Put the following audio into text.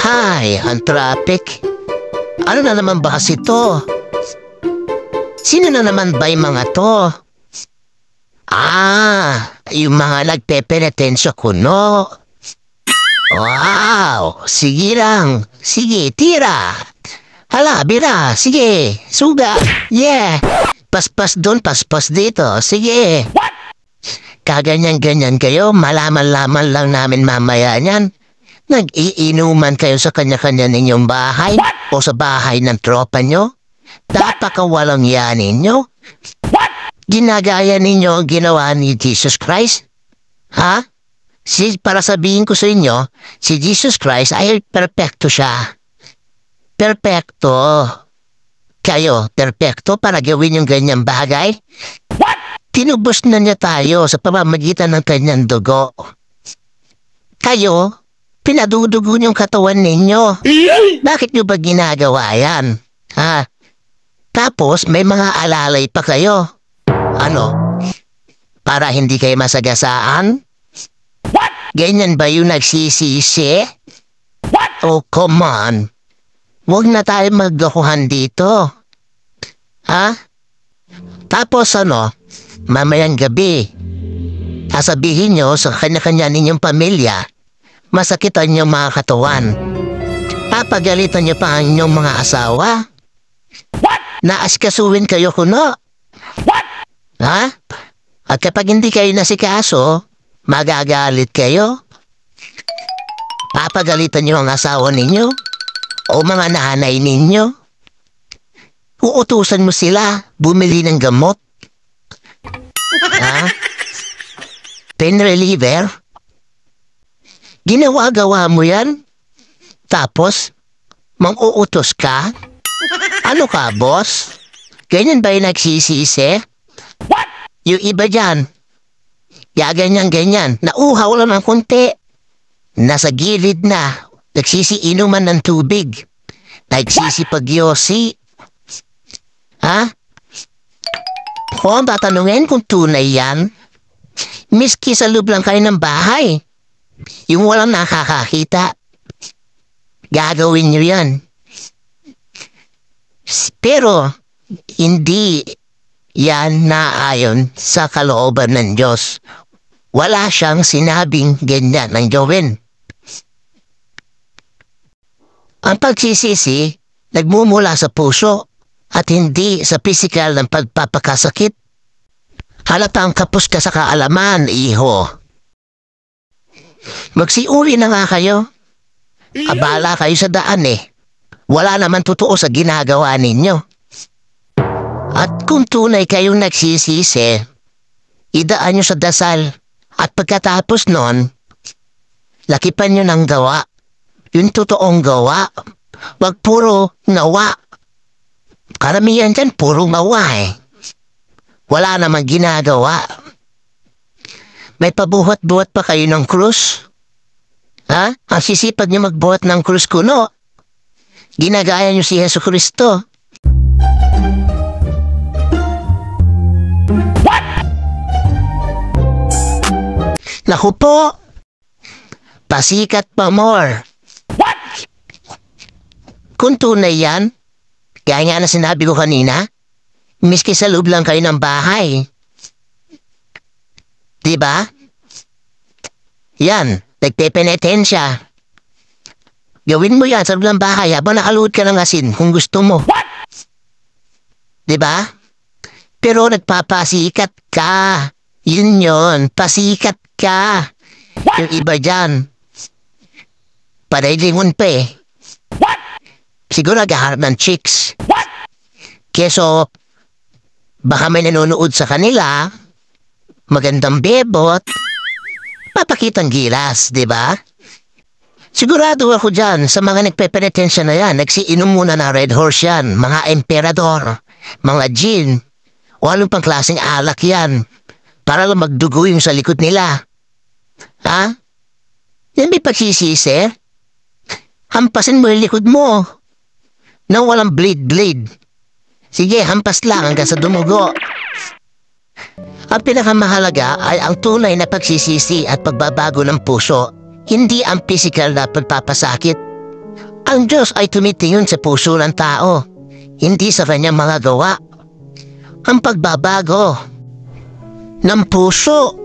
Hay, ang traffic. Ano na naman ba kasi to? Sino na naman ba yung mga to? Yung mga nagpepenitensya kuno. Wow, sige lang. Sige, tira. Hala, bira. Sige, suga. Yeah. Paspas doon, paspas dito. Sige. Kaganyan-ganyan kayo, malaman-laman lang namin mamaya niyan. Nag-iinuman kayo sa kanya-kanya ninyong bahay o sa bahay ng tropa nyo? Napakawalang yan ninyo? Ginagaya ninyo ang ginawa ni Jesus Christ? Ha? Para sabihin ko sa inyo, si Jesus Christ ay perpekto siya. Perpekto. Kayo, perpekto para gawin yung ganyang bagay? Tinubos na niya tayo sa pamamagitan ng kanyang dugo. Kayo, pinadudugo niyong katawan ninyo. Bakit niyo ba ginagawa yan? Ha? Tapos may mga alalay pa kayo. Ano? Para hindi kayo masagasaan? Ganyan ba yung nagsisisi? Oh, come on. Huwag na tayo maglokohan dito. Ha? Tapos ano, mamayang gabi, sasabihin nyo sa kanya-kanya ninyong pamilya, masakitan yung mga katawan. Papagalitan nyo pa ang inyong mga asawa? Naaskasuhin kayo kuno? Ha? At kapag hindi kayo nasikaso, magagalit kayo? Papagalitan nyo ang asawa ninyo? O mga nanay ninyo? Uutusan mo sila bumili ng gamot? Ha? Pain reliever? Ginawa-gawa mo yan? Tapos, mang-uutos ka? Ano ka, boss? Ganyan ba yung nagsisisi? Yung iba dyan, ganyan-ganyan, nauhaw lang ng konti. Nasa gilid na, nagsisiinuman ng tubig. Nagsisipagyosi. Ha? Kung tatanungin kung tunay yan, miski sa loob lang kayo ng bahay, yung walang nakakakita, gagawin nyo yan. Pero, hindi yan naayon sa kalooban ng Diyos. Wala siyang sinabing ganyan ang gawin. Ang pagsisisi, nagmumula sa puso at hindi sa pisikal ng pagpapakasakit. Halatang kapos ka sa kaalaman, iho. Magsiuri na nga kayo. Abala kayo sa daan eh. Wala naman totoo sa ginagawa ninyo. At kung tunay kayong nagsisisi, idaan nyo sa dasal at pagkatapos nun, lakipan nyo ng gawa. Yung totoong gawa. Wag puro nawa. Karamihan dyan puro nawa eh. Wala namang ginagawa. May pabuhat-buhat pa kayo ng krus? Ha? Ang sisipag nyo magbuhat ng krus kuno. Ginagaya nyo si Jesu Cristo. Naku po! Pasikat pa more. Kung tunay yan, kaya nga na sinabi ko kanina, miski sa loob lang kayo ng bahay. Diba? Yan, nagpepenitensya. Gawin mo yan sa loob ng bahay habang nakaluhod ka ng asin kung gusto mo. Diba? Pero nagpapasikat ka. Yun, pasikat ka. Yung iba dyan, padailingon pa eh. Siguro naghaharap ng chicks. Keso, baka may nanonood sa kanila, magandang bebot, papakitang gilas, di ba? Sigurado ako dyan, sa mga nagpepenitensya na yan, nagsiinom muna na Red Horse yan, mga emperador, mga gin, o anong pang klaseng alak yan, para lang magdugo yung sa likod nila. Ha? Yan may pagsisisi? Hampasin mo yung likod mo. Nang walang blade. Sige, hampas lang hanggang sa dumugo. Ang pinakamahalaga ay ang tunay na pagsisisi at pagbabago ng puso, hindi ang pisikal na pagpapasakit. Ang Diyos ay tumitingin sa puso ng tao, hindi sa kanyang mga gawa. Ang pagbabago ng puso